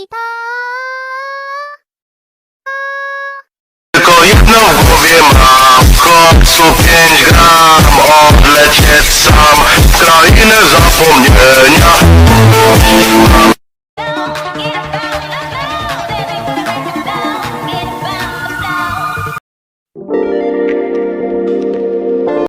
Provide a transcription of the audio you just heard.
kita. Tylko jedno w głowie mam, w końcu 5 gram, odlecieć sam w krainę zapomnienia.